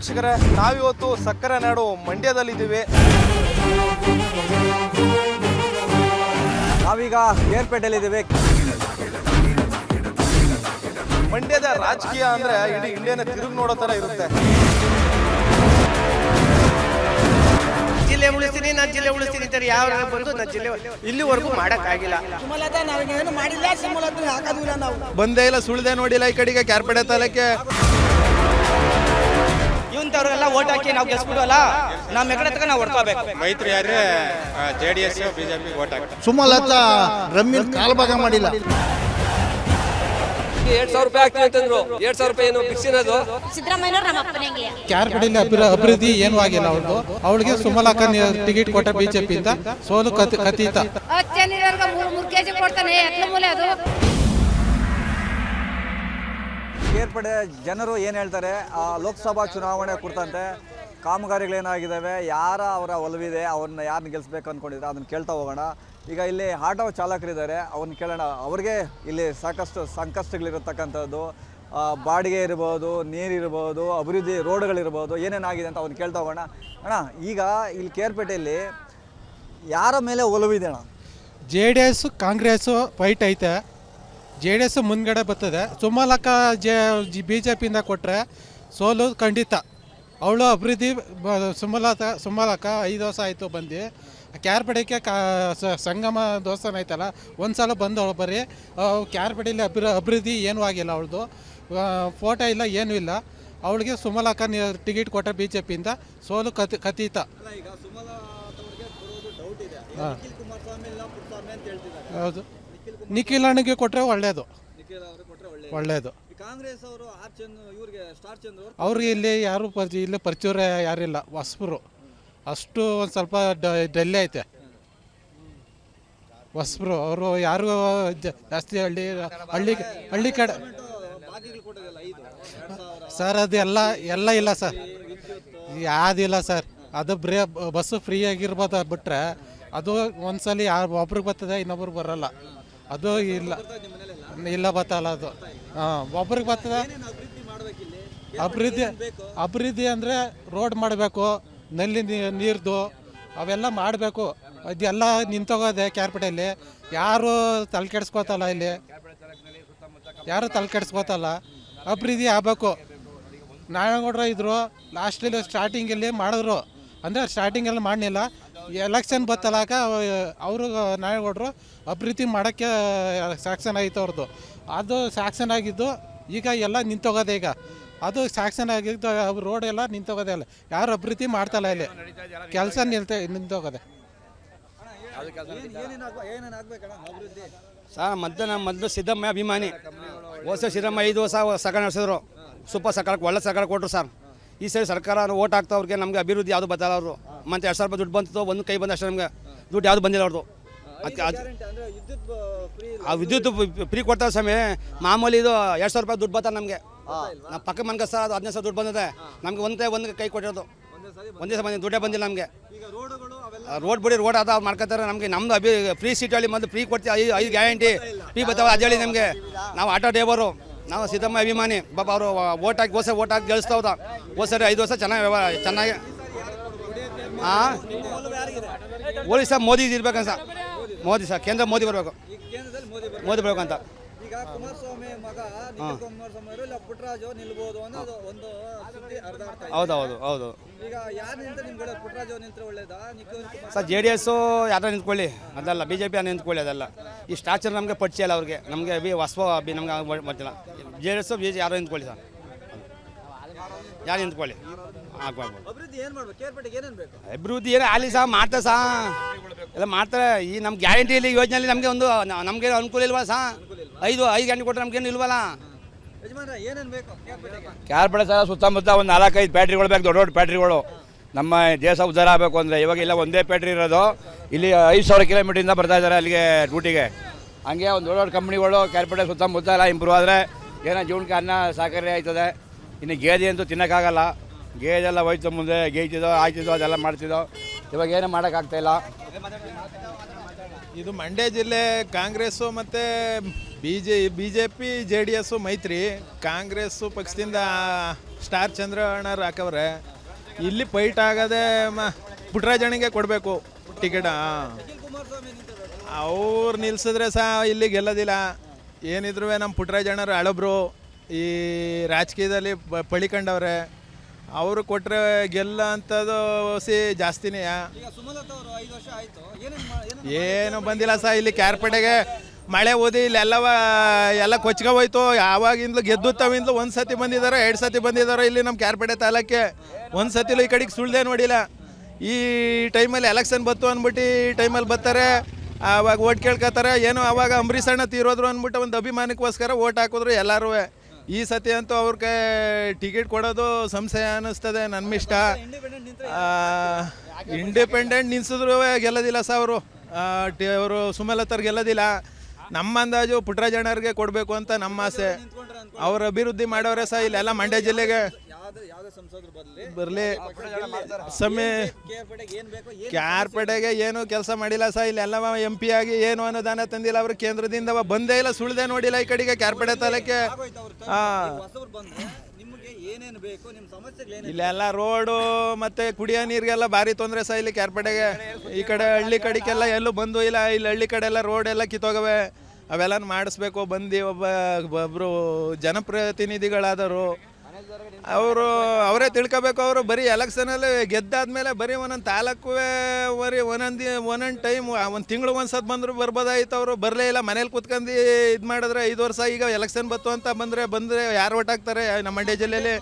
ವೀಕ್ಷಕರೇ, ನಾವಿವತ್ತು ಸಕ್ಕರೆ ನಾಡು ಮಂಡ್ಯದಲ್ಲಿದ್ದೀವಿ. ನಾವೀಗ ಕೇರ್ಪೇಟೆಯಲ್ಲಿದ್ದೀವಿ. ಮಂಡ್ಯದ ರಾಜಕೀಯ ಅಂದ್ರೆ ಇಡೀ ಇಂಡಿಯಾನ ತಿರುಗಿ ನೋಡೋ ತರ ಇರುತ್ತೆ. ಜಿಲ್ಲೆ ಉಳಿಸ್ತೀನಿ, ನಾನು ಜಿಲ್ಲೆ ಉಳಿಸ್ತೀನಿ ಅಂತಾರೆ. ಯಾವ ಬಂದು ನಾನು ಜಿಲ್ಲೆ ಇಲ್ಲಿವರೆಗೂ ಮಾಡೋಕ್ಕಾಗಿಲ್ಲ. ಸುಮಲತಾ ನಾವೇನು ಮಾಡಿಲ್ಲ, ಸುಮಲತಾ ಹಾಕೋದಿಲ್ಲ. ನಾವು ಬಂದೇ ಇಲ್ಲ, ಸುಳ್ದೆ ನೋಡಿಲ್ಲ ಈ ಕಡೆಗೆ ಕ್ಯಾರ್ಪೇಟೆ ತಾಲೂಕೆ. ಇವಂತವ್ರಿಗೆಲ್ಲ ಓಟ್ ಹಾಕಿ ನಾವು ಗೆಲ್ಸ್ಬಿಡೋಲ್ಲ, ನಮ್ಮ ಹೆಗಡೆ ತಗ ನಾವು ಹೊಡ್ಕೋಬೇಕು. ಮೈತ್ರಿ ಆದ್ರೆ JDS BJP ಓಟ್ ಹಾಕಿ. ಸುಮಲತಾ ರಮ್ಮಿಲ್ ಕಾಲ್ಭಾಗ ಮಾಡಿಲ್ಲ. 2,000 ರೂಪಾಯಿ ಆಗ್ತೀವಿ ಅಂತಂದ್ರು. 2,000 ರೂಪಾಯಿ ಏನು ಫಿಕ್ಸ್ ಇರೋದು? ಸಿದ್ದರಾಮಯ್ಯನವರು ನಮ್ಮ ಅಪ್ಪನಿಗೆ ಕ್ಯಾರ್ಪೇಟೆಯಲ್ಲಿ ಅಭಿವೃದ್ಧಿ ಏನೂ ಆಗಿಲ್ಲ. ಅವ್ರದ್ದು ಅವಳಿಗೆ ಸುಮಲಕ್ಕ ಟಿಕೆಟ್ ಕೊಟ್ಟ ಬಿಜೆಪಿ ಇಂದ ಸೋಲು ಕಥಿತ. 3 ಕೆಜಿ ಕೊಡ್ತಾನೆ ಮೂಲೆ ಅದು. ಕೇರ್ಪೇಟೆ ಜನರು ಏನು ಹೇಳ್ತಾರೆ, ಲೋಕಸಭಾ ಚುನಾವಣೆ ಕುರಿತಂತೆ ಕಾಮಗಾರಿಗಳೇನಾಗಿದ್ದಾವೆ, ಅವರ ಒಲವಿದೆ, ಅವ್ರನ್ನ ಯಾರನ್ನ ಗೆಲ್ಲಿಸ್ಬೇಕು ಅಂದ್ಕೊಂಡಿದ್ರೆ ಅದನ್ನು ಕೇಳ್ತಾ ಹೋಗೋಣ. ಈಗ ಇಲ್ಲಿ ಆಟೋ ಚಾಲಕರಿದ್ದಾರೆ, ಅವ್ರನ್ನ ಕೇಳೋಣ. ಅವ್ರಿಗೆ ಇಲ್ಲಿ ಸಾಕಷ್ಟು ಸಂಕಷ್ಟಗಳಿರತಕ್ಕಂಥದ್ದು, ಬಾಡಿಗೆ ಇರ್ಬೋದು, ನೀರಿರ್ಬೋದು, ಅಭಿವೃದ್ಧಿ ರೋಡ್ಗಳಿರ್ಬೋದು, ಏನೇನಾಗಿದೆ ಅಂತ ಅವ್ರನ್ನ ಕೇಳ್ತಾ ಹೋಗೋಣ. ಅಣ್ಣ, ಈಗ ಇಲ್ಲಿ ಕೇರ್ಪೇಟೆಯಲ್ಲಿ ಯಾರ ಮೇಲೆ ಒಲವಿದೆ ಅಣ್ಣ? JDS ಕಾಂಗ್ರೆಸ್ಸು ಫೈಟ್ ಐತೆ. JDS ಮುಂದ್ಗಡೆ ಬರ್ತದೆ. ಸುಮಲಕ್ಕ BJಪಿಯಿಂದ ಕೊಟ್ಟರೆ ಸೋಲು ಖಂಡಿತ. ಅವಳು ಅಭಿವೃದ್ಧಿ ಸುಮಲಕ್ಕ 5 ವರ್ಷ ಆಯಿತು ಬಂದು. ಕ್ಯಾರ್ಪೇಟೆಗೆ ಸಂಗಮ ದೇವಸ್ಥಾನ ಐತಲ್ಲ, ಒಂದು ಸಲ ಬಂದವಳು ಬರೀ. ಕ್ಯಾರ್ಪೇಟೆಯಲ್ಲಿ ಅಭಿವೃದ್ಧಿ ಏನೂ ಆಗಿಲ್ಲ. ಅವಳದು ಫೋಟೋ ಇಲ್ಲ, ಏನೂ ಇಲ್ಲ. ಅವಳಿಗೆ ಸುಮಲಕ್ಕ ಟಿಕೆಟ್ ಕೊಟ್ಟ BJಪಿಯಿಂದ ಸೋಲು ಕಥಿತ. ಹೌದು, ನಿಖಿಲ್ ಅಣ್ಣಗೆ ಕೊಟ್ಟರೆ ಒಳ್ಳೆಯದು. ಅವ್ರಿಗೆ ಇಲ್ಲಿ ಯಾರು ಇಲ್ಲಿ ಪರಿಚಯ ಯಾರಿಲ್ಲ, ಹೊಸಬರು ಅಷ್ಟು ಒಂದು ಸ್ವಲ್ಪ ಡೆಲ್ಲಿ ಐತೆ. ಹೊಸಬರು ಅವರು ಯಾರು ಜಾಸ್ತಿ ಹಳ್ಳಿ ಕಡೆ ಸರ್. ಅದು ಎಲ್ಲ ಇಲ್ಲ ಸರ್, ಯಾವುದಿಲ್ಲ ಸರ್. ಅದು ಬಸ್ಸು ಫ್ರೀ ಆಗಿರ್ಬೋದು ಬಿಟ್ರೆ ಅದು ಒಂದ್ಸಲಿ ಒಬ್ರಿಗೆ ಬರ್ತದೆ, ಇನ್ನೊಬ್ರಿಗೆ ಬರೋಲ್ಲ. ಅದು ಇಲ್ಲ ಬತ್ತಲ್ಲ ಅದು. ಒಬ್ರಿಗೆ ಬರ್ತದೆ. ಅಭಿವೃದ್ಧಿ ಅಂದರೆ ರೋಡ್ ಮಾಡಬೇಕು, ನಲ್ಲಿ ನೀರ್ದು ಅವೆಲ್ಲ ಮಾಡಬೇಕು. ಅದೆಲ್ಲ ನಿಂತೋಗೋದೆ ಕ್ಯಾರ್ಪೇಟೆಯಲ್ಲಿ. ಯಾರು ತಲೆ ಕೆಡಿಸ್ಕೋತಲ್ಲ, ಇಲ್ಲಿ ಯಾರು ತಲೆ ಕೆಡಿಸ್ಕೋತಲ್ಲ. ಅಭಿವೃದ್ಧಿ ಆಗಬೇಕು. ನಾರಾಯಣಗೌಡರು ಇದ್ದರು ಲಾಸ್ಟಲ್ಲಿ ಸ್ಟಾರ್ಟಿಂಗಲ್ಲಿ ಮಾಡಿದ್ರು, ಅಂದರೆ ಸ್ಟಾರ್ಟಿಂಗಲ್ಲಿ ಮಾಡಲಿಲ್ಲ. ಎಲೆಕ್ಷನ್ ಬತ್ತಲಾಗ ಅವರು ನಾರಾಯಣಗೌಡರು ಅಭಿವೃದ್ಧಿ ಮಾಡೋಕ್ಕೆ ಸ್ಯಾಕ್ಷನ್ ಆಯಿತು ಅವ್ರದ್ದು. ಅದು ಸ್ಯಾಕ್ಷನ್ ಆಗಿದ್ದು ಈಗ ಎಲ್ಲ ನಿಂತೋಗೋದೆ. ಈಗ ಅದು ಸ್ಯಾಕ್ಷನ್ ಆಗಿದ್ದು ರೋಡ್ ಎಲ್ಲ ನಿಂತೋಗೋದೆ. ಅಲ್ಲ, ಯಾರು ಅಭಿವೃದ್ಧಿ ಮಾಡ್ತಲ್ಲ, ಇಲ್ಲಿ ಕೆಲಸ ನಿಂತೋಗೋದೆ. ಸರ್ ಮೊದಲು ಸಿದ್ದರಾಮಯ್ಯ ಅಭಿಮಾನಿ. ಸಿದ್ದರಾಮಯ್ಯ 5 ವರ್ಷ ಸಕಾಲ ನಡೆಸಿದ್ರು. ಸೂಪರ್ ಸಕಾಲಕ್ಕೆ ಒಳ್ಳೆ ಸಕಾಲ ಕೊಟ್ಟರು ಸರ್. ಈ ಸರಿ ಸರ್ಕಾರ ಓಟ್ ಹಾಕ್ತವ್ರಿಗೆ ನಮಗೆ ಅಭಿವೃದ್ಧಿ ಯಾವುದು ಬತ್ತಲ್ಲ. ಅವರು ಮತ್ತು 2,000 ರೂಪಾಯಿ ದುಡ್ಡು ಬಂತು, ಒಂದು ಕೈ ಬಂದು ಅಷ್ಟೇ. ನಮಗೆ ದುಡ್ಡು ಯಾವುದು ಬಂದಿಲ್ಲ ಅವ್ರದ್ದು. ಆ ವಿದ್ಯುತ್ ಫ್ರೀ ಕೊಡ್ತಾರೆ ಸ್ವಾಮಿ. ಮಾಮೂಲಿ ಇದು 2,000 ರೂಪಾಯಿ ದುಡ್ಡು ಬರ್ತಾರೆ ನಮಗೆ. ನಮ್ಮ ಪಕ್ಕ ಮನ್ಕ ಸರ್, ಅದು 15,000 ದುಡ್ಡು ಬಂದಿದೆ ನಮಗೆ. ಒಂದು ಕೈ ಕೊಟ್ಟಿರೋದು ಒಂದೇ ಸಲ ಬಂದಿದೆ, ದುಡ್ಡೇ ಬಂದಿಲ್ಲ ನಮಗೆ. ರೋಡ್ ಬಿಡಿ, ರೋಡ್ ಅದು ಮಾಡ್ಕೊತಾರೆ ನಮಗೆ. ನಮ್ಮದು ಫ್ರೀ ಸೀಟಲ್ಲಿ ಮೊದಲು ಫ್ರೀ ಕೊಡ್ತೀವಿ. 5 ಗ್ಯಾರಂಟಿ ಫ್ರೀ ಬರ್ತಾವೆ, ಅದು ಹೇಳಿ ನಮಗೆ. ನಾವು ಆಟೋ ಡ್ರೈವರು, ನಾವು ಸಿದ್ದರಾಮಯ್ಯ ಅಭಿಮಾನಿ. ಬಾಬಾ ಅವರು ಓಟ್ ಹಾಕಿ ಗೆಲ್ಲಿಸ್ತಾ ಹೋದ. ಸರಿ 5 ವರ್ಷ ಚೆನ್ನಾಗಿ ಓಲಿ ಸರ್. ಮೋದಿ ಇರ್ಬೇಕಂತ ಸರ್. ಮೋದಿ ಸರ್, ಕೇಂದ್ರ ಮೋದಿ ಬರಬೇಕು. ಮೋದಿ ಬರ್ಬೇಕಂತ. ಈಗ ಕುಮಾರಸ್ವಾಮಿ ಮಗ ಕುಮಾರಸ್ವಾಮಿ ಅವರು ಪುಟ್ಟರಾಜು ನಿಲ್ಬಹುದು ಅನ್ನೋದು ಒಂದು ಸುದ್ದಿ ಹರಿದಾಡ್ತಾ ಇದೆ. ಹೌದು. ಈಗ ಯಾರು ನಿಂತ ನಿಮ್ಗೆ ಪುಟ್ಟರಾಜು ನಿಂತ್ರೆ ಒಳ್ಳೇದಾ? ಸರ್ JDS ಯಾರು ನಿಂತ್ಕೊಳ್ಳಿ, ಅದಲ್ಲ BJP ನಿಂತ್ಕೊಳ್ಳಿ. ಅದಲ್ಲ ಈ ಸ್ಟ್ರಾಕ್ಚರ್ ನಮಗೆ ಪರಿಚಯ ಇಲ್ಲ ಅವ್ರಿಗೆ. ನಮಗೆ ಹೊಸ ನಮ್ಗೆ ಬರ್ತಿಲ್ಲ. JDS BJP ಯಾರು ನಿಂತ್ಕೊಳ್ಳಿ ಸರ್, ಯಾರು ನಿಂತ್ಕೊಳ್ಳಿ. ಅಭಿವೃದ್ಧಿ ಏನು ಮಾಡ್ಬೇಕು? ಕೇರ್ಪೇಟೆಗೆ ಏನೇನು ಬೇಕು? ಅಭಿವೃದ್ಧಿ ಏನೋ ಆಗಲಿ ಸಹ ಮಾಡ್ತಾರೆ ಸಹ, ಎಲ್ಲ ಮಾಡ್ತಾರೆ. ಈ ನಮ್ಮ ಗ್ಯಾರಂಟಿಯಲ್ಲಿ ಯೋಜನೆಯಲ್ಲಿ ನಮಗೆ ಅನುಕೂಲ ಇಲ್ವಾ ಸಹ? 5 ಗ್ಯಾರಂಟಿ ಕೊಟ್ಟರೆ ನಮ್ಗೇನು ಇಲ್ವಲ್ಲ. ಏನೇನು ಬೇಕು ಕ್ಯಾರ್ಪೇಟೆ ಸಹ ಸುತ್ತಮುತ್ತ ಒಂದು 4-5 ಫ್ಯಾಕ್ಟ್ರಿಗಳು ಬೇಕು, ದೊಡ್ಡ ಫ್ಯಾಕ್ಟ್ರಿಗಳು. ನಮ್ಮ ದೇಶ ಉದ್ಧಾರ ಆಗಬೇಕು ಅಂದರೆ ಇವಾಗ ಇಲ್ಲ ಒಂದೇ ಫ್ಯಾಕ್ಟ್ರಿ ಇರೋದು. ಇಲ್ಲಿ 5,000 ಕಿಲೋಮೀಟ್ರಿಂದ ಬರ್ತಾ ಇದ್ದಾರೆ ಅಲ್ಲಿಗೆ ಡ್ಯೂಟಿಗೆ. ಹಂಗೆ ಒಂದು ದೊಡ್ಡ ಕಂಪ್ನಿಗಳು ಕ್ಯಾರ್ಪೇಟೆ ಸುತ್ತಮುತ್ತ ಎಲ್ಲ ಇಂಪ್ರೂವ್ ಆದರೆ ಏನೋ ಜೀವನಕ್ಕೆ ಅನ್ನ ಸಹಕಾರಿ ಆಯ್ತದೆ. ಇನ್ನು ಗೇದೆ ಅಂತೂ ತಿನ್ನೋಕ್ಕಾಗಲ್ಲ. ಗೇದೆಲ್ಲ ಹೋಯ್ತು, ಮುಂದೆ ಗೇಯ್ತಿದ್ದೋ ಆಯ್ತಿದ್ದೋ ಅದೆಲ್ಲ ಮಾಡ್ತಿದ್ದೋ. ಇವಾಗ ಏನೂ ಮಾಡೋಕ್ಕಾಗ್ತಾಯಿಲ್ಲ. ಇದು ಮಂಡ್ಯ ಜಿಲ್ಲೆ ಕಾಂಗ್ರೆಸ್ಸು ಮತ್ತು B J P J D S ಮೈತ್ರಿ, ಕಾಂಗ್ರೆಸ್ಸು ಪಕ್ಷದಿಂದ ಸ್ಟಾರ್ ಚಂದ್ರಣ್ಣರು ಹಾಕವ್ರೆ. ಇಲ್ಲಿ ಫೈಟ್ ಆಗದೆ ಪುಟ್ಟರಾಜನಿಗೆ ಕೊಡಬೇಕು ಟಿಕೆಟ್. ಅವ್ರು ನಿಲ್ಸಿದ್ರೆ ಸಹ ಇಲ್ಲಿ ಗೆಲ್ಲೋದಿಲ್ಲ. ಏನಿದ್ರು ನಮ್ಮ ಪುಟ್ಟರಾಜಣ್ಣರು ಹಳಬ್ರು, ಈ ರಾಜಕೀಯದಲ್ಲಿ ಪಳಿಕೊಂಡವ್ರೆ. ಅವರು ಕೊಟ್ಟರೆ ಗೆಲ್ಲ ಅಂಥದ್ದು ಜಾಸ್ತಿನೇ. ಏನು ಬಂದಿಲ್ಲ ಸಹ ಇಲ್ಲಿ ಕ್ಯಾರ್ಪೇಟೆಗೆ. ಮಳೆ ಓದಿ ಇಲ್ಲೆಲ್ಲವ ಎಲ್ಲ ಕೊಚ್ಕೋಯ್ತು. ಯಾವಾಗಿಂದಲೂ ಗೆದ್ದು ತವಿಂದಲೂ ಒಂದು ಸತಿ ಬಂದಿದ್ದಾರೋ 2 ಸತಿ ಬಂದಿದ್ದಾರೋ ಇಲ್ಲಿ ನಮ್ಮ ಕ್ಯಾರ್ಪೇಟೆ ತಾಲೂಕೆ. ಒಂದು ಸತಿಲೂ ಈ ಕಡೆಗೆ ಸುಳ್ದೇ ನೋಡಿಲ್ಲ. ಈ ಟೈಮಲ್ಲಿ ಎಲೆಕ್ಷನ್ ಬತ್ತು ಅಂದ್ಬಿಟ್ಟು ಈ ಟೈಮಲ್ಲಿ ಬರ್ತಾರೆ, ಆವಾಗ ಓಟ್ ಕೇಳ್ಕೊತಾರೆ. ಏನೋ ಆವಾಗ ಅಂಬರೀಷ್ ಅಣ್ಣ ತೀರೋದ್ರು ಅಂದ್ಬಿಟ್ಟು ಒಂದು ಅಭಿಮಾನಕ್ಕೋಸ್ಕರ ಓಟ್ ಹಾಕಿದ್ರು ಎಲ್ಲರೂ. ಈ ಸತಿ ಅಂತೂ ಅವ್ರಿಗೆ ಟಿಕೆಟ್ ಕೊಡೋದು ಸಂಶಯ ಅನ್ನಿಸ್ತದೆ. ನನ್ನಿಷ್ಟ ಇಂಡಿಪೆಂಡೆಂಟ್ ನಿಲ್ಸಿದ್ರು ಗೆಲ್ಲೋದಿಲ್ಲ ಸಹ ಅವರು ಸುಮಲತರ್ ಗೆಲ್ಲೋದಿಲ್ಲ. ನಮ್ಮ ಅಂದಾಜು ಪುಟ್ಟರಾಜಣ್ಣವ್ರಿಗೆ ಕೊಡಬೇಕು ಅಂತ ನಮ್ಮ ಆಸೆ. ಅವ್ರ ಅಭಿವೃದ್ಧಿ ಮಾಡೋರೆ ಸಹ ಇಲ್ಲೆಲ್ಲ ಮಂಡ್ಯ ಜಿಲ್ಲೆಗೆ ಬರಲಿ. ಕ್ಯಾರ್ಪೇಟೆಗೆ ಏನು ಕೆಲಸ ಮಾಡಿಲ್ಲ ಸಹ. ಇಲ್ಲೆಲ್ಲ MP ಆಗಿ ಏನು ಅನುದಾನ ತಂದಿಲ್ಲ. ಅವರು ಕೇಂದ್ರದಿಂದ ಬಂದೇ ಇಲ್ಲ, ಸುಳ್ದೇ ನೋಡಿಲ್ಲ ಈ ಕಡೆಗೆ ಕ್ಯಾರ್ಪೇಟೆ ತಾಲೂಕೆ. ಇಲ್ಲೆಲ್ಲ ರೋಡು ಮತ್ತೆ ಕುಡಿಯೋ ನೀರಿಗೆಲ್ಲ ಭಾರಿ ತೊಂದರೆ ಸಹ ಇಲ್ಲಿ ಕ್ಯಾರ್ಪೇಟೆಗೆ. ಈ ಕಡೆ ಹಳ್ಳಿ ಕಡೆಗೆಲ್ಲ ಎಲ್ಲೂ ಬಂದು ಇಲ್ಲ. ಇಲ್ಲಿ ಹಳ್ಳಿ ಕಡೆ ಎಲ್ಲ ರೋಡ್ ಎಲ್ಲ ಕಿತ್ತೋಗವೆ. ಅವೆಲ್ಲ ಮಾಡಿಸ್ಬೇಕು. ಬಂದು ಒಬ್ಬರು ಜನಪ್ರತಿನಿಧಿಗಳಾದರು ಅವರೇ ತಿಳ್ಕೊಬೇಕು. ಅವರು ಬರೀ ಎಲೆಕ್ಷನಲ್ಲಿ ಗೆದ್ದಾದ್ಮೇಲೆ ಬರೀ ಒಂದೊಂದು ತಾಲೂಕು ಬರೀ ಒಂದೊಂದು ಟೈಮ್ ಒಂದು ತಿಂಗಳು ಒಂದ್ಸತ್ ಬಂದರು ಬರ್ಬೋದಾಯ್ತು. ಅವರು ಬರಲೇ ಇಲ್ಲ. ಮನೇಲಿ ಕೂತ್ಕೊಂಡು ಇದು ಮಾಡಿದ್ರೆ 5 ವರ್ಷ ಈಗ ಎಲೆಕ್ಷನ್ ಬತ್ತು ಅಂತ ಬಂದರೆ ಯಾರು ಓಟ್ ಹಾಕ್ತಾರೆ ನಮ್ಮ ಮಂಡ್ಯ ಜಿಲ್ಲೆಯಲ್ಲಿ?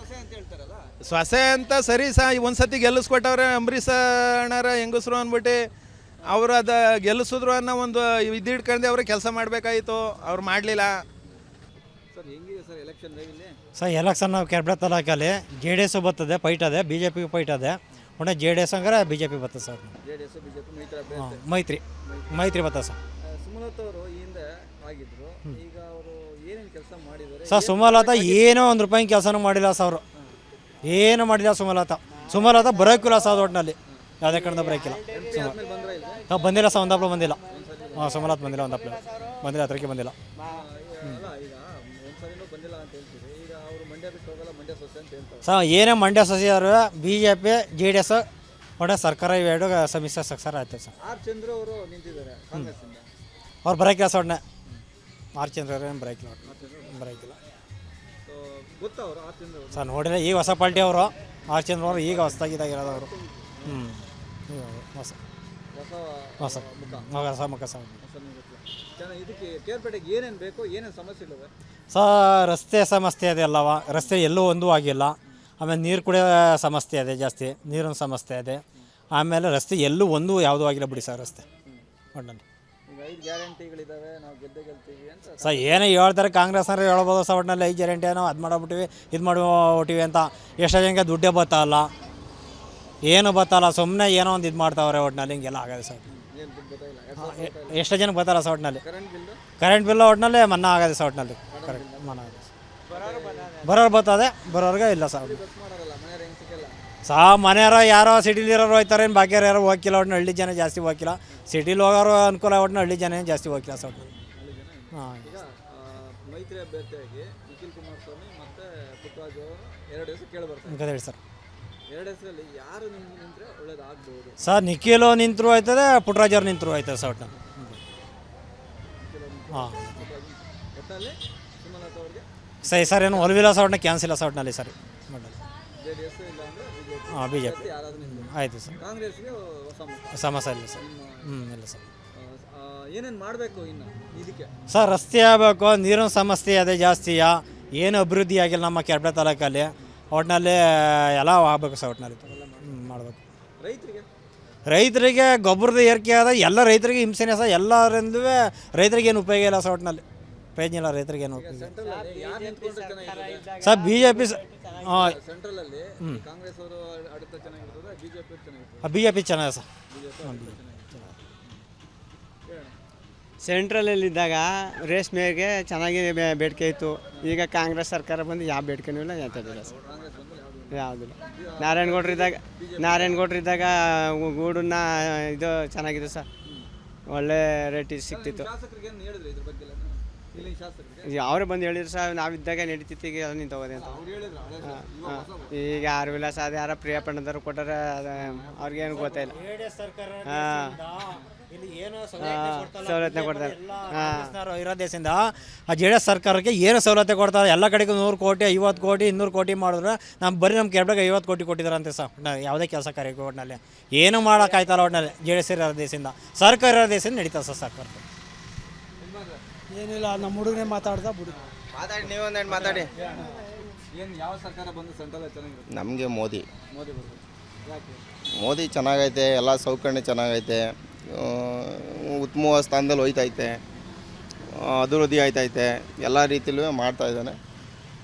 ಸೊಸೆ ಅಂತ ಸರಿ ಸಹ ಒಂದು ಸತಿ ಗೆಲ್ಲಿಸ್ಕೊಟ್ಟವ್ರೆ ಅಂಬರೀಷ್ ಅಣ್ಣರ ಹೆಂಗಸರು ಅಂದ್ಬಿಟ್ಟು. ಅವರು ಅದು ಗೆಲ್ಲಿಸಿದ್ರು ಅನ್ನೋ ಒಂದು ಇದು ಹಿಡ್ಕೊಂಡು ಅವ್ರಿಗೆ ಕೆಲಸ ಮಾಡಬೇಕಾಯಿತು. ಅವ್ರು ಮಾಡಲಿಲ್ಲ. ಸರ್ ಎಲೆಕ್ಷನ್ ನಾವು ಕ್ಯಾರ್ಪೇಟೆ ತಾಲೂಕಲ್ಲಿ JDS ಬರ್ತದೆ, ಫೈಟ್ ಅದೇ. BJP ಫೈಟ್ ಅದೇ. ಒಳ್ಳೆ JDS ಹಂಗಾರೆ BJP ಬರ್ತದೆ ಸರ್. ಮೈತ್ರಿ ಬರ್ತದೆ ಸರ್. ಸರ್ ಸುಮಲತಾ ಏನೋ 1 ರೂಪಾಯಿ ಕೆಲಸನೂ ಮಾಡಿಲ್ಲ ಸರ್. ಅವರು ಏನು ಮಾಡಿಲ್ಲ ಸುಮಲತಾ ಬರೋಕ್ಕಿಲ್ಲ ಸರ್. ಒಟ್ಟಿನಲ್ಲಿ ಯಾವುದೇ ಕಡೆಯಿಂದ ಬರೋಕ್ಕಿಲ್ಲ. ಬಂದಿಲ್ಲ ಸರ್, ಒಂದಪ್ಲ ಬಂದಿಲ್ಲ. ಸುಮಲತಾ ಬಂದಿಲ್ಲ, ಒಂದಪ್ಲ ಬಂದಿಲ್ಲ, ಹತ್ರಕ್ಕೆ ಬಂದಿಲ್ಲ. ಸರ್ ಏನೇ ಮಂಡ್ಯ ಸೊಸೆಯವರು BJP JDS ಒಳ್ಳೆ ಸರ್ಕಾರ ಇವೆರಡು ಸಮ್ಮಿಶ್ರ ಸರ್ಕಾರ ಆಯ್ತು ಸರ್. ಅವ್ರು ಬರೋಕ್ಕಿಲ್ಲ ಸರ್. ಒಟ್ಟನೆ ಆರ್ ಚಂದ್ರ ಏನು ಬರೋಕ್ಕಿಲ್ಲ ಸರ್. ನೋಡಿದ್ರೆ ಈಗ ಹೊಸ ಪಾರ್ಟಿ ಅವರು ಆರ್ ಚಂದ್ರ ಅವರು ಈಗ ಹೊಸದಾಗಿದ್ದಾಗಿರೋದು ಅವರು. ಹೊಸ ಮುಖ ಸರ್. ಸರ್ ರಸ್ತೆ ಸಮಸ್ಯೆ ಇದೆ ಅಲ್ಲವ. ರಸ್ತೆ ಎಲ್ಲೂ ಒಂದೂ ಆಗಿಲ್ಲ. ಆಮೇಲೆ ನೀರು ಕುಡಿಯೋ ಸಮಸ್ಯೆ ಇದೆ ಜಾಸ್ತಿ, ನೀರಿನ ಸಮಸ್ಯೆ ಇದೆ. ಆಮೇಲೆ ರಸ್ತೆ ಎಲ್ಲೂ ಒಂದೂ ಯಾವುದೂ ಆಗಿಲ್ಲ ಬಿಡಿ ಸರ್ ರಸ್ತೆ ಒಟ್ಟಲ್ಲಿ. ಸರ್ ಏನೇ ಹೇಳ್ತಾರೆ ಕಾಂಗ್ರೆಸ್ನವ್ರು ಹೇಳ್ಬೋದು ಸರ್. ಒಟ್ಟಿನಲ್ಲಿ 5 ಗ್ಯಾರಂಟಿ ಏನೋ ಅದು ಮಾಡಿಬಿಟ್ಟಿವಿ, ಇದು ಮಾಡಿಬಿಟ್ಟಿವಿ ಅಂತ. ಎಷ್ಟೋ ಜನಕ್ಕೆ ದುಡ್ಡೇ ಬತ್ತಲ್ಲ, ಏನು ಬತ್ತಲ್ಲ, ಸುಮ್ಮನೆ ಏನೋ ಒಂದು ಇದು ಮಾಡ್ತಾವ್ರೆ. ಒಟ್ಟಿನಲ್ಲಿ ಹಿಂಗೆಲ್ಲ ಆಗದೆ ಸರ್. ಎಷ್ಟೋ ಜನಕ್ಕೆ ಬತ್ತಲ್ಲ ಸರ್. ಒಟ್ಟಿನಲ್ಲಿ ಕರೆಂಟ್ ಬಿಲ್ ಒಟ್ಟಿನಲ್ಲಿ ಮನ್ನಾ ಆಗದೆ ಸರ್. ಒಟ್ಟಿನಲ್ಲಿ ಕರೆಕ್ಟ್ ಮನ್ನಾ ಆಗಿದೆ. ಬರೋರು ಬರ್ತದೆ, ಬರೋರ್ಗೆ ಇಲ್ಲ ಸರ್. ಮನೆಯವರು ಯಾರೋ ಸಿಟಿಲಿರೋರು ಹೋಗ್ತಾರೆ, ಏನು ಬಾಕಿಯವ್ರು ಯಾರೋ ಹೋಗಿಲ್ಲ. ಒಟ್ಟಿನ ಹಳ್ಳಿ ಜನ ಜಾಸ್ತಿ ಹೋಗಿಲ್ಲ. ಸಿಟಿಲಿ ಹೋಗೋರು ಅನುಕೂಲ, ಒಟ್ಟಿನ ಹಳ್ಳಿ ಜನ ಜಾಸ್ತಿ ಹೋಗಿಲ್ಲ ಸರ್. ಹಾಂ ಮೈತ್ರಿ ಅಭ್ಯರ್ಥಿಯಾಗಿ ನಿಖಿಲ್ ಕುಮಾರಸ್ವಾಮಿ ಮತ್ತು ಪುಟ್ಟರಾಜು ಅವರು 2 ಹೆಸರು ಕೇಳಿ ಬರ್ತಾರೆ ಹೇಳಿ ಸರ್. 2 ಹೆಸರಲ್ಲಿ ಯಾರು ನಿಂತರೆ ಒಳ್ಳೇದಾಗ್ಬೋದು ಸರ್? ನಿಖಿಲು ನಿಂತರೂ ಆಯ್ತದೆ, ಪುಟ್ಟರಾಜು ಅವ್ರು ನಿಂತರೂ ಆಯ್ತದೆ ಸರ್. ಒಟ್ಟು ಹಾಂ ಸರ್ ಏನು ಒಲವಿಲ್ಲ ಸರ್. ಒಟ್ಟಿನ ಕ್ಯಾನ್ಸಲ್ ಇಲ್ಲ ಸರ್. ಒಟ್ಟಿನಲ್ಲಿ ಸರಿ ಹಾಂ BJP ಆಯಿತು ಸರ್. ಸಮಸ್ಯೆ ಇಲ್ಲ ಸರ್. ಇಲ್ಲ ಸರ್. ಏನೇನು ಮಾಡಬೇಕು ಇನ್ನು ಇದಕ್ಕೆ ಸರ್? ರಸ್ತೆ ಆಗಬೇಕು, ನೀರಿನ ಸಮಸ್ಯೆ ಅದೇ ಜಾಸ್ತಿಯ. ಏನು ಅಭಿವೃದ್ಧಿ ಆಗಿಲ್ಲ ನಮ್ಮ ಕ್ಯಾರ್ಪೇಟೆ ತಾಲೂಕಲ್ಲಿ. ಒಟ್ಟಿನಲ್ಲಿ ಎಲ್ಲ ಆಗಬೇಕು ಸರ್. ಒಟ್ಟಿನಲ್ಲಿ ಮಾಡಬೇಕು. ರೈತರಿಗೆ ಗೊಬ್ಬರದ ಏರಿಕೆ ಆದ ಎಲ್ಲ ರೈತರಿಗೆ ಹಿಂಸೆನೇ ಸರ್. ಎಲ್ಲರಿಂದೂ ರೈತರಿಗೆ ಏನು ಉಪಯೋಗ ಇಲ್ಲ ಸರ್. ಒಟ್ಟಿನಲ್ಲಿ ಪ್ರಯೋಜನ ಇಲ್ಲ ರೈತರಿಗೆ ಏನು ಉಪಯೋಗ ಸರ್. BJP BJP ಚೆನ್ನಾಗಿದೆ ಸರ್. ಸೆಂಟ್ರಲಲ್ಲಿದ್ದಾಗ ರೇಷ್ಮೆಗೆ ಚೆನ್ನಾಗಿ ಬೇಡಿಕೆ ಇತ್ತು. ಈಗ ಕಾಂಗ್ರೆಸ್ ಸರ್ಕಾರ ಬಂದು ಯಾವ ಬೇಡಿಕೆನೂ ಇಲ್ಲ, ಎಂಥದ್ದಿಲ್ಲ ಸರ್. ಯಾವುದಿಲ್ಲ. ನಾರಾಯಣಗೌಡ್ರಿದ್ದಾಗ ಗೂಡನ್ನ ಇದು ಚೆನ್ನಾಗಿದೆ ಸರ್. ಒಳ್ಳೆ ರೇಟ್ ಸಿಗ್ತಿತ್ತು. ಅವರೇ ಬಂದು ಹೇಳಿದ್ರು ಸರ್ ನಾವಿದ್ದಾಗ ನಡೀತಿತ್ತು ಈಗ ಎಲ್ಲ ನಿಂತೋಗೋದೆ ಅಂತ ಈಗ ಯಾರು ಇಲ್ಲ ಸರ್ ಅದು ಯಾರೋ ಪ್ರಿಯ ಪಣ್ಣದವ್ರು ಕೊಟ್ಟಾರೆ ಅವ್ರಿಗೇನು ಗೊತ್ತಿಲ್ಲ ಸವಲತ್ತನ್ನ ಕೊಡ್ತಾರೆ ಇರೋ ದೇಶದಿಂದ ಆ ಜೆ ಡಿ ಎಸ್ ಸರ್ಕಾರಕ್ಕೆ ಏನು ಸವಲತ್ತು ಕೊಡ್ತಾರೆ ಎಲ್ಲ ಕಡೆಗೂ 100 ಕೋಟಿ 50 ಕೋಟಿ 200 ಕೋಟಿ ಮಾಡಿದ್ರೆ ನಮ್ಮ ಕೆರಬಾಗ 50 ಕೋಟಿ ಕೊಟ್ಟಿದ್ದಾರಂತೆ ಸರ್ ಯಾವುದೇ ಕೆಲಸ ಕಾರ್ಯಕ್ಕೆ ಒಟ್ಟಿನಲ್ಲಿ ಏನು ಮಾಡೋಕ್ಕಾಯ್ತಲ್ಲ ಒಟ್ಟಿನಲ್ಲಿ ಜೆ ಡಿ ಎಸ್ ಇರೋ ದೇಶದಿಂದ ಸರ್ಕಾರ ಇರೋ ದೇಶದಿಂದ ನಡೀತದೆ ಸರ್ ಸರ್ಕಾರ ಏನಿಲ್ಲ ನಮ್ಮ ಹುಡುಗನೇ ಮಾತಾಡ್ದ ಬಿಡು ಮಾತಾಡಿ ನೀವೊಂದೇನು ಮಾತಾಡಿ ಏನು ಯಾವ ಸರ್ಕಾರ ಬಂದು ಸೆಂಟ್ರಲ್ ಚೆನ್ನಾಗಿರುತ್ತೆ? ನಮಗೆ ಮೋದಿ ಚೆನ್ನಾಗೈತೆ, ಎಲ್ಲ ಸೌಕರ್ಯ ಚೆನ್ನಾಗೈತೆ, ಉತ್ತಮ ಸ್ಥಾನದಲ್ಲಿ ಹೋಯ್ತೈತೆ, ಅಭಿವೃದ್ಧಿ ಆಯ್ತೈತೆ, ಎಲ್ಲ ರೀತಿಲೂ ಮಾಡ್ತಾಯಿದ್ದಾನೆ.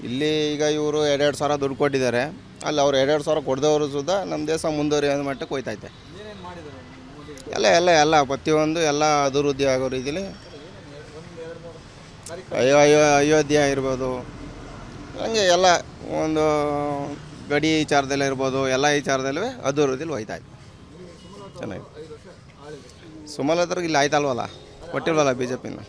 ಇಲ್ಲಿ ಈಗ ಇವರು 2 ಸಾವಿರ ದುಡ್ಡು ಕೊಟ್ಟಿದ್ದಾರೆ, ಅಲ್ಲಿ ಅವ್ರು 2 ಸಾವಿರ ಕೊಡ್ದವರು ಸುದ ನಮ್ಮ ದೇಶ ಮುಂದುವರಿಯೋ ಮಟ್ಟಕ್ಕೆ ಹೋಯ್ತೈತೆ. ಎಲ್ಲ ಪ್ರತಿಯೊಂದು ಎಲ್ಲ ಅಭಿವೃದ್ಧಿ ಆಗೋ ರೀತಿಲಿ ಅಯೋಧ್ಯೆ ಇರ್ಬೋದು, ಹಂಗೆ ಎಲ್ಲ ಒಂದು ಗಡಿ ವಿಚಾರದಲ್ಲೇ ಇರ್ಬೋದು, ಎಲ್ಲ ವಿಚಾರದಲ್ಲೂ ಅಭಿವೃದ್ಧಿಲಿ ಹೋಯ್ತಾಯಿದೆ. ಚೆನ್ನಾಗಿ ಸುಮಲತಾರಿಗೆ ಇಲ್ಲಿ ಆಯ್ತಲ್ವಲ್ಲ, ಕೊಟ್ಟಿಲ್ವಲ್ಲ ಬಿ ಜೆ ಪಿನ.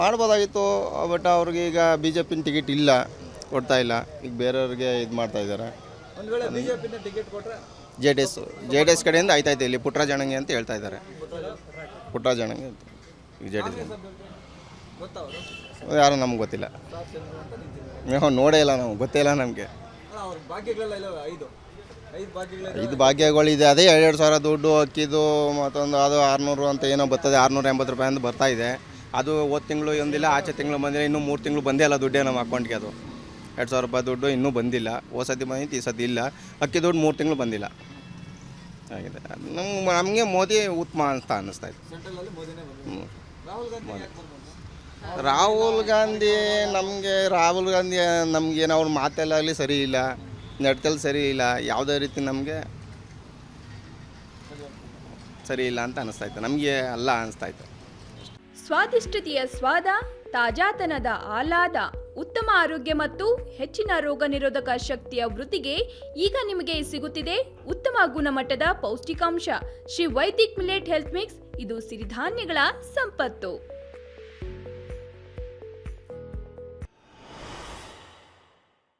ಮಾಡ್ಬೋದಾಗಿತ್ತು, ಬಟ್ ಅವ್ರಿಗೆ ಈಗ ಬಿ ಜೆ ಪಿನ ಟಿಕೆಟ್ ಇಲ್ಲ, ಕೊಡ್ತಾ ಇಲ್ಲ. ಈಗ ಬೇರೆಯವ್ರಿಗೆ ಇದು ಮಾಡ್ತಾಯಿದ್ದಾರೆ. ಜೆ ಡಿ ಎಸ್ ಕಡೆಯಿಂದ ಆಯ್ತಾಯ್ತು. ಇಲ್ಲಿ ಪುಟ್ಟರಾಜಣ್ಣಂಗೆ ಅಂತ ಹೇಳ್ತಾ ಇದ್ದಾರೆ. ಪುಟ್ಟರಾಜಣ್ಣಂಗೆ ಅಂತ ಈಗ ಜೆ ಡಿ ಎಸ್ ಯಾರು ನಮ್ಗೆ ಗೊತ್ತಿಲ್ಲ, ನಾವು ನೋಡೇ ಇಲ್ಲ, ನಮ್ಗೆ ಗೊತ್ತೇ ಇಲ್ಲ ನಮಗೆ. 5 ಭಾಗ್ಯಗಳಿದೆ, ಅದೇ 2 ಸಾವಿರ ದುಡ್ಡು ಅಕ್ಕಿದು, ಮತ್ತೊಂದು ಅದು 600 ಅಂತ ಏನೋ ಬರ್ತದೆ, 680 ರೂಪಾಯಿ ಅಂತ ಬರ್ತಾ ಇದೆ. ಅದು ಹೋದ ತಿಂಗಳು ಒಂದಿಲ್ಲ, ಆಚೆ ತಿಂಗಳು ಬಂದಿಲ್ಲ, ಇನ್ನೂ 3 ತಿಂಗಳು ಬಂದೇ ಇಲ್ಲ ದುಡ್ಡೇ ನಮ್ಮ ಅಕೌಂಟ್ಗೆ. ಅದು 2,000 ರೂಪಾಯಿ ದುಡ್ಡು ಇನ್ನೂ ಬಂದಿಲ್ಲ. ಹೋದ ಸತಿ ಬಂದಿತ್ತು, ಈ ಸತಿ ಇಲ್ಲ. ಅಕ್ಕಿ ದುಡ್ಡು 3 ತಿಂಗಳು ಬಂದಿಲ್ಲ ಆಗಿದೆ. ನಮಗೆ ಮೋದಿ ಉತ್ತಮ ಅಂತ ಅನ್ನಿಸ್ತಾ ಇದೆ. ರಾಹುಲ್ ಗಾಂಧಿ ನಮಗೇನು ಅವ್ರ ಮಾತೆಲ್ಲಾಗಲಿ ಸರಿ ಇಲ್ಲ, ನಡ್ತಲ್ಲಿ ಸರಿ ಇಲ್ಲ, ಯಾವುದೇ ರೀತಿ ನಮಗೆ ಸರಿ ಇಲ್ಲ ಅಂತ ಅನ್ನಿಸ್ತಾಯಿತ್ತು. ನಮಗೆ ಅಲ್ಲ ಅನ್ನಿಸ್ತಾಯಿತ್ತು. ಸ್ವಾದಿಷ್ಟತೆಯ ಸ್ವಾದ, ತಾಜಾತನದ ಆಹ್ಲಾದ, ಉತ್ತಮ ಆರೋಗ್ಯ ಮತ್ತು ಹೆಚ್ಚಿನ ರೋಗ ನಿರೋಧಕ ಶಕ್ತಿಯ ವೃದ್ಧಿಗೆ ಈಗ ನಿಮಗೆ ಸಿಗುತ್ತಿದೆ ಉತ್ತಮ ಗುಣಮಟ್ಟದ ಪೌಷ್ಟಿಕಾಂಶ Shri Vaidik millet health mix. ಇದು ಸಿರಿಧಾನ್ಯಗಳ ಸಂಪತ್ತು.